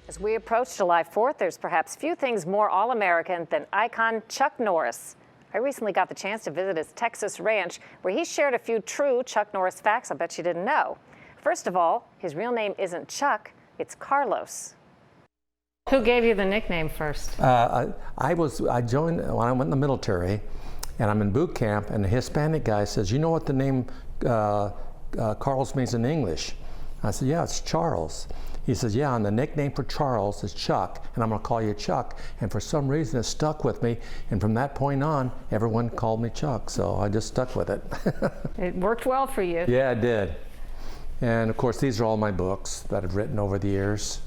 As we approach July 4th, there's perhaps few things more all-American than icon Chuck Norris. I recently got the chance to visit his Texas ranch, where he shared a few true Chuck Norris facts I bet you didn't know. First of all, his real name isn't Chuck, it's Carlos. Who gave you the nickname first? I joined when I went in the military, and I'm in boot camp, and the Hispanic guy says, "You know what the name Carlos means in English?" I said, "Yeah, it's Charles." He says, "Yeah, and the nickname for Charles is Chuck, and I'm going to call you Chuck." And for some reason, it stuck with me, and from that point on, everyone called me Chuck, so I just stuck with it. It worked well for you. Yeah, it did. And of course, these are all my books that I've written over the years.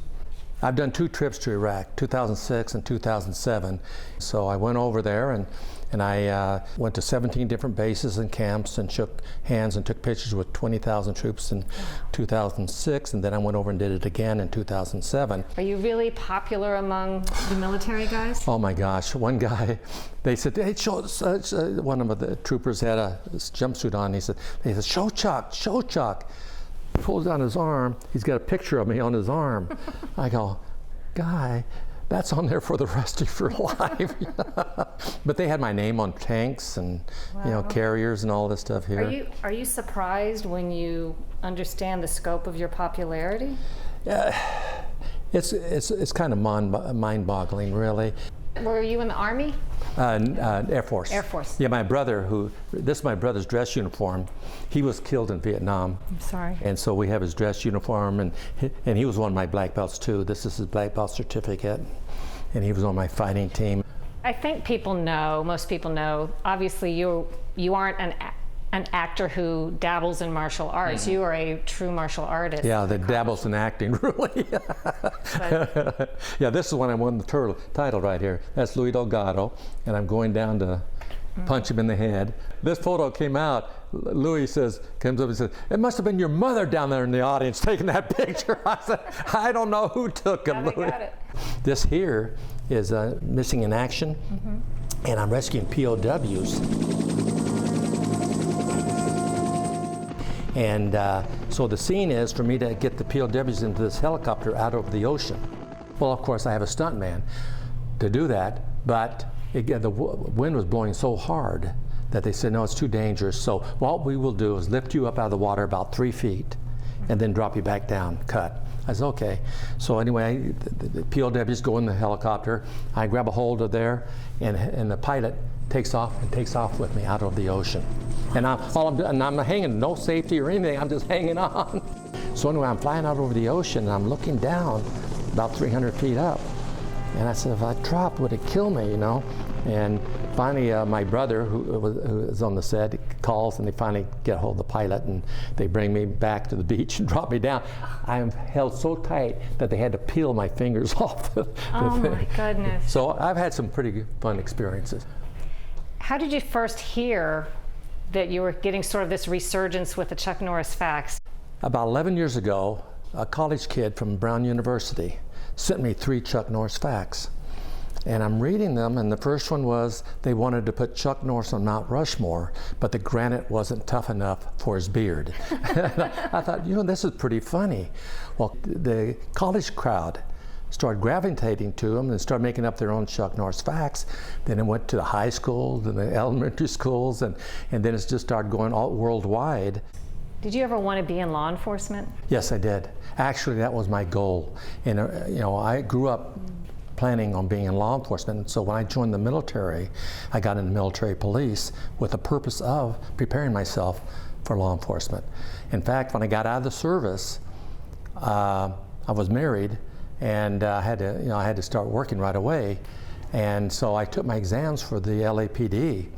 I've done 2 trips to Iraq, 2006 and 2007. So I went over there and I went to 17 different bases and camps and shook hands and took pictures with 20,000 troops in 2006, and then I went over and did it again in 2007. Are you really popular among the military guys? Oh my gosh, one guy, they said, "Hey, one of the troopers had a jumpsuit on, they said, show Chuck, show Chuck." He pulls down his arm, he's got a picture of me on his arm. I go, "Guy, that's on there for the rest of your life." But they had my name on tanks and Wow. carriers and all this stuff here. Are you surprised when you understand the scope of your popularity? It's kind of mind-boggling, really. Were you in the Army? Air Force. Air Force. Yeah, my brother, this is my brother's dress uniform. He was killed in Vietnam. I'm sorry. And so we have his dress uniform, and he was one of my black belts too. This is his black belt certificate, and he was on my fighting team. I think most people know, obviously you aren't an actor who dabbles in martial arts. You are a true martial artist. Yeah, that dabbles in acting, really. Yeah, this is when I won the title right here. That's Louis Delgado, and I'm going down to punch him in the head. This photo came out. Louis comes up and says, "It must have been your mother down there in the audience taking that picture." I said, "I don't know who took him, Louis." Got it. This here is Missing in Action, and I'm rescuing POWs. And so the scene is for me to get the POWs into this helicopter out over the ocean. Well, of course, I have a stuntman to do that, but the wind was blowing so hard that they said, "No, it's too dangerous. So what we will do is lift you up out of the water about 3 feet and then drop you back down, cut." I said, "Okay." So anyway, the POWs go in the helicopter. I grab a hold of there, and the pilot takes off with me out of the ocean. And I'm hanging, no safety or anything, I'm just hanging on. So anyway, I'm flying out over the ocean, and I'm looking down about 300 feet up. And I said, if I dropped, would it kill me, And finally, my brother, who is on the set, calls, and they finally get a hold of the pilot, and they bring me back to the beach and drop me down. I am held so tight that they had to peel my fingers off the thing. My goodness. So I've had some pretty fun experiences. How did you first hear that you were getting sort of this resurgence with the Chuck Norris facts? About 11 years ago, a college kid from Brown University sent me 3 Chuck Norris facts. And I'm reading them, and the first one was they wanted to put Chuck Norris on Mount Rushmore, but the granite wasn't tough enough for his beard. I thought, this is pretty funny. Well, the college crowd started gravitating to him and started making up their own Chuck Norris facts. Then it went to the high schools and the elementary schools, and then it just started going all worldwide. Did you ever want to be in law enforcement? Yes, I did. Actually, that was my goal. And I grew up planning on being in law enforcement. And so when I joined the military, I got into military police with the purpose of preparing myself for law enforcement. In fact, when I got out of the service, I was married, and I had to start working right away. And so I took my exams for the LAPD,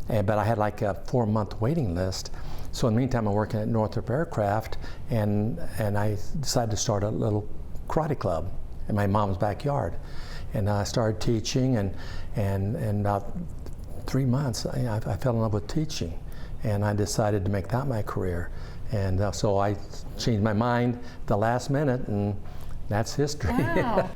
but I had like a 4-month waiting list. So in the meantime, I'm working at Northrop Aircraft, and I decided to start a little karate club in my mom's backyard. And I started teaching, and about 3 months, I fell in love with teaching, and I decided to make that my career. And so I changed my mind at the last minute, and that's history. Wow.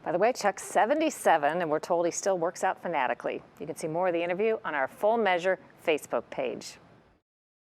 By the way, Chuck's 77, and we're told he still works out fanatically. You can see more of the interview on our Full Measure Facebook page.